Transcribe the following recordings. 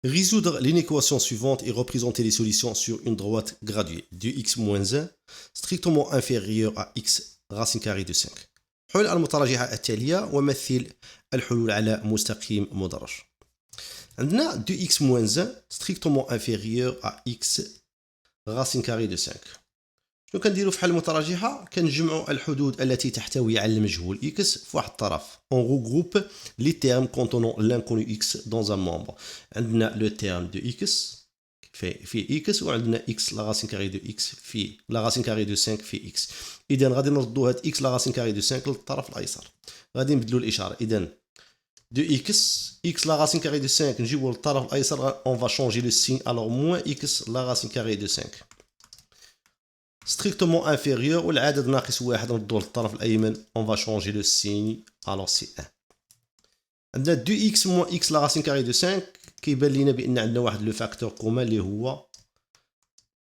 Résoudre l'inéquation suivante et représenter les solutions sur une droite graduée de x moins 1 strictement inférieur à x racine carrée de 5. حل المتراجعة التالية ومثل الحلول على مستقيم مدرج. عندنا 2x moins 1 strictement inférieur à x racine carrée de 5. شنو كنديرو في حل المتراجعة؟ كنجمعوا الحدود التي تحتوي على المجهول x في واحد الطرف. On regroupe les termes contenant l'inconnu x dans un membre. عندنا le terme de x في x وعندنا x la racine carrée de x في la racine carrée de 5 في x. إذا غادي نردو هاد x la racine carrée de 5 للطرف الأيسر. غادي نبدلو الإشارة. إذا de x la racine carrée de 5 نجيبو للطرف الأيسر. On va changer le signe. Alors moins x la racine carrée de 5. strictement inférieur والعدد ناقص واحد نردوه للطرف الأيمن. On va changer le signe. Alors c'est 1. عندنا 2x moins x la racine carrée de 5 كيبان لينا بأن عندنا واحد لو فاكتور كومان اللي هو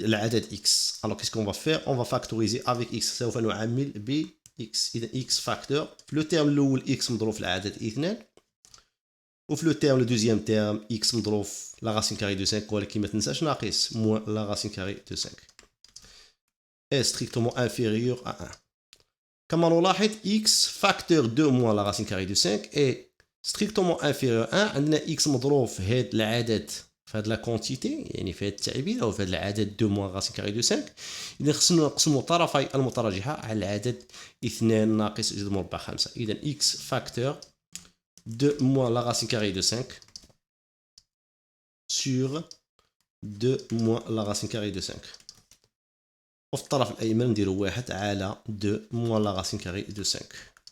العدد x. Alors qu'est-ce qu'on va faire? On va factoriser avec x. سوف نعامل ب x. إذا x فاكتور في لو تيرم الأول x مضروب في العدد 2 وفي لو تيرم لو دوزيام تيرم x مضروب في لا راسين كاري دو 5 ولكن ما تنساش ناقص موان لا راسين كاري دو 5 est strictement inférieur à 1. كما نلاحظ x فاكتور 2 موان لا راسين كاري دو 5 est strictement inférieur à 1. عندنا x مضروب في هاد العدد في هاد لا كونتيتي يعني في هاد التعبير او في هاد العدد 2 موان راسين كاري دو 5. اذا خصنا نقسموا طرفي المتراجحه على العدد 2 ناقص جذر مربع 5. اذا x فاكتور 2 moins la racine carrée de 5 sur 2 moins la racine carrée de 5. وفي الطرف الأيمن نديرو 1 على 2 moins la racine carrée de 5.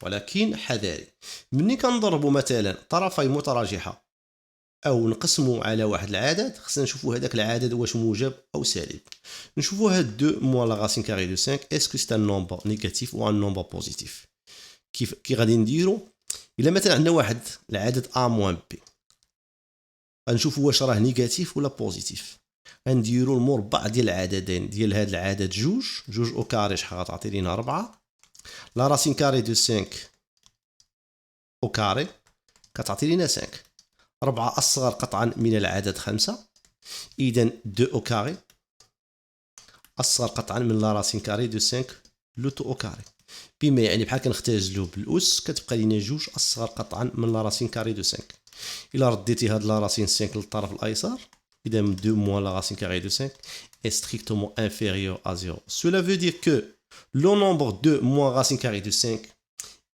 ولكن حذاري مني كنضربو مثلا طرفي متراجحة أو نقسمو على واحد العدد خصنا نشوفو هذاك العدد واش موجب أو سالب. نشوفو هاد 2 moins la racine carrée de 5 est-ce que c'est un nombre négatif ou un nombre positif. كي غادي نديرو إلا مثلا عندنا واحد العدد A موان B غنشوفوا واش راه نيجاتيف ولا بوزيتيف. غنديروا المربع ديال العددين ديال هذا العدد جوج او كاري شحال غتعطي لينا 4. لا راسين كاري دو 5 او كاري كتعطي لينا 5. 4 أصغر قطعا من العدد 5. إذا 2 او كاري أصغر قطعا من لا راسين كاري دو 5 لو تو او كاري. بما يعني بحال كنختزلو بالأس كتبقى لينا جوج أصغر قطعا من لا راسين كاري دو 5. إلا رديتي هاد لا راسين 5 للطرف الأيسر إذا 2 moins la racine carrée de 5 est strictement inférieur à 0. Cela veut dire que le nombre 2 moins racine carrée de 5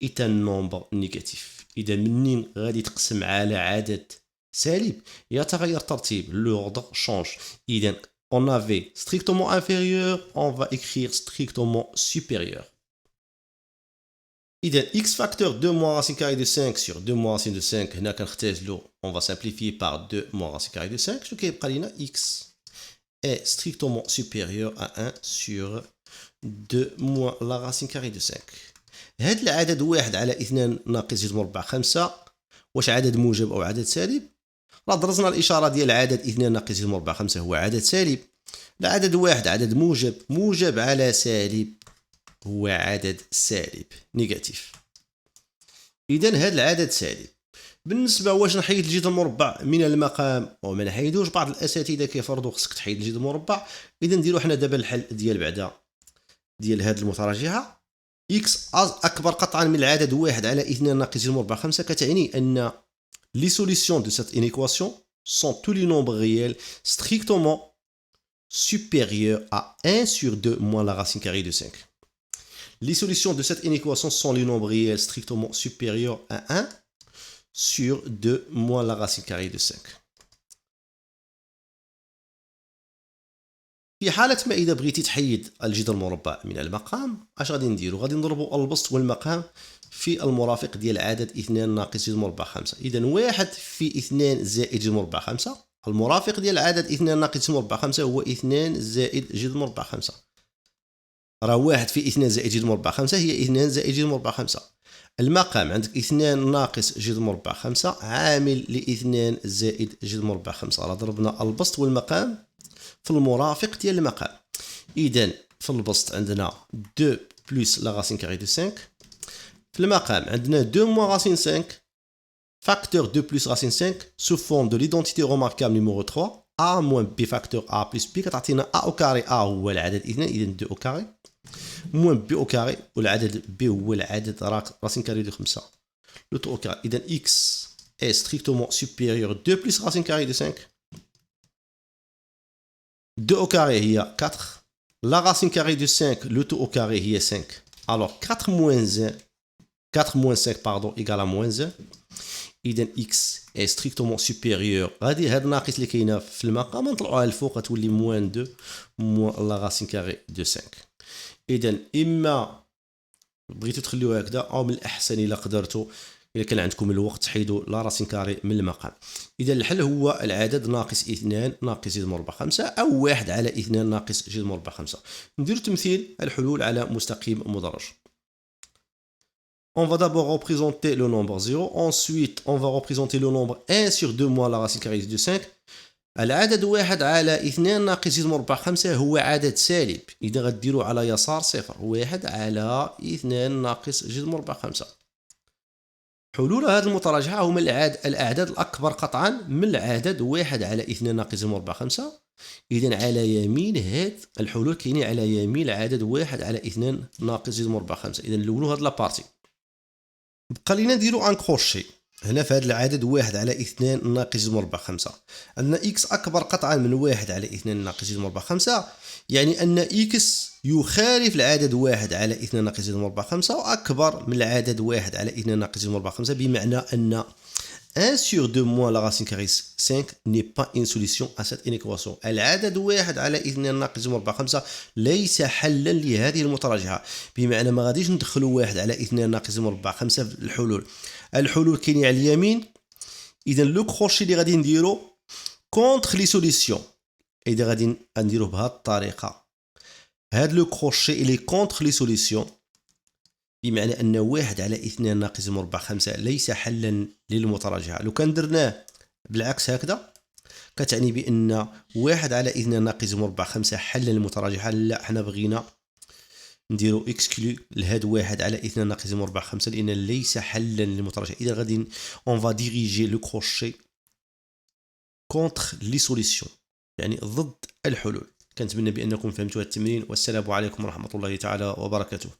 est un nombre négatif. إذا منين غادي تقسم على عدد سالب يتغير ترتيب. l'ordre change. إذا on avait strictement inférieur, on va écrire strictement supérieur. إذا x facteur 2 moins racine carrée de 5 sur 2 moins racine de 5 هنا كنختزلو on va simplifier par 2 moins racine carrée de 5 شنو كيبقى لينا x est strictement supérieur à 1 sur 2 moins la racine carrée de 5. هاد العدد 1 على 2 ناقص جذر مربع 5 واش عدد موجب او عدد سالب؟ راه درسنا الاشاره ديال عدد 2 ناقص جذر مربع 5 هو عدد سالب. العدد 1 عدد موجب على سالب هو عدد سالب نيجاتيف. إذا هذا العدد سالب. بالنسبة واش نحيد الجذر المربع من المقام أو ما نحيدوش، بعض الأساتذة كيفرضوا خصك تحيد الجذر المربع. إذا نديرو حنا دابا الحل ديال بعدا ديال هاد المتراجعة. إكس أكبر قطعا من العدد 1 على 2 ناقص جذر مربع 5 كتعني أن les solutions de cette inéquation sont tous les nombres réels strictement supérieurs à 1 sur 2 moins la racine carrée de 5. Les solutions de cette inéquation sont les nombres réels strictement supérieurs à 1 sur 2 moins la racine carrée de 5. في حالة ما إذا بغيتي تحيد الجذر المربع من المقام اش غادي نديرو؟ غادي نضربو البسط والمقام في المرافق ديال عدد 2 ناقص جذر مربع 5. إذا 1 في 2 زائد جذر مربع 5. المرافق ديال عدد 2 ناقص جذر مربع 5 هو 2 زائد جذر مربع 5. راه 1 في 2 زائد جذر مربع 5 هي 2 زائد جذر مربع 5. المقام عندك 2 ناقص جذر مربع 5 عامل ل 2 زائد جذر مربع 5. راه ضربنا البسط والمقام في المرافق ديال المقام. إذا في البسط عندنا 2 بلس لا راسين كاري دو 5. في المقام عندنا 2 موان راسين 5 facteur 2 plus racine 5 sous forme de l'identité remarquable numéro 3 a moins b facteur a plus b كتعطينا a au carré a هو العدد اثنان اذا 2 au carré moins b au carré والعدد b هو العدد racine carrée de 5 le tout au carré اذا x est strictement supérieur 2 plus racine carrée de 5 2 au carré هي 4 la racine carrée de 5 le tout au carré هي 5 alors 4 moins 5 pardon égale à moins 1 إذا x est strictement supérieur غادي هاد الناقص اللي كاينه في المقام نطلعوها الفوق غتولي موان 2 موان لا راسين كاري دو 5 إذا إما بغيتو تخليوها هكذا أو من الأحسن إلا قدرتو إلا كان عندكم الوقت تحيدوا لا راسين كاري من المقام. إذا الحل هو العدد ناقص 2 ناقص ج مربع 5 أو 1 على 2 ناقص ج مربع 5. نديرو تمثيل الحلول على مستقيم مدرج. On va d'abord représenter le nombre 0, ensuite on va représenter le nombre 1 sur 2 moins la racine carrée de 5. العدد 1 على 2 ناقص ج مربع 5 هو عدد سالب، إذا غديرو على يسار صفر، 1 على 2 ناقص ج مربع 5. حلول هذه المتراجعة هما الأعداد الأكبر قطعا من العدد 1 على 2 ناقص ج مربع 5. إذا على يمين هاد الحلول كاينين على يمين العدد 1 على 2 ناقص ج مربع 5. إذا نلولو هاد لابارتي. بقى لينا نديرو ان كروشي هنا في هذا العدد 1 على 2 ناقص ج مربع 5. أن إكس أكبر قطعا من 1 على 2 ناقص ج مربع 5، يعني أن إكس يخالف العدد 1 على 2 ناقص ج مربع 5 وأكبر من العدد 1 على 2 ناقص ج مربع 5، بمعنى أن 1 sur 2 moins la racine carrée 5 n'est pas une solution à cette inéquation. العدد 1 على 2 ناقص ج مربع 5 ليس حلا لهذه المتراجعة، بمعنى ما غاديش ندخلوا 1 على 2 ناقص ج مربع 5 في الحلول. الحلول كاينين على اليمين. إذا لو كروشي اللي غادي نديرو كونتر لي سوليسيون، إذا غادي نديروه بهذه الطريقة، هاد لو كروشي إلي كونتر لي سوليسيون، بمعنى أن 1 على 2 ناقص ج مربع 5 ليس حلا للمتراجعة. لو كان درناه بالعكس هكذا كتعني بأن 1 على 2 ناقص ج مربع 5 حلا للمتراجعة. لا، حنا بغينا نديرو اكسكلو لهاد 1 على 2 ناقص ج مربع 5 لأن ليس حلا للمتراجعة. إذا غادي اون فا ديريجي لو كروشي كونتر لي سوليسيون، يعني ضد الحلول. كنتمنى بأنكم فهمتوا هذا التمرين، والسلام عليكم ورحمة الله تعالى وبركاته.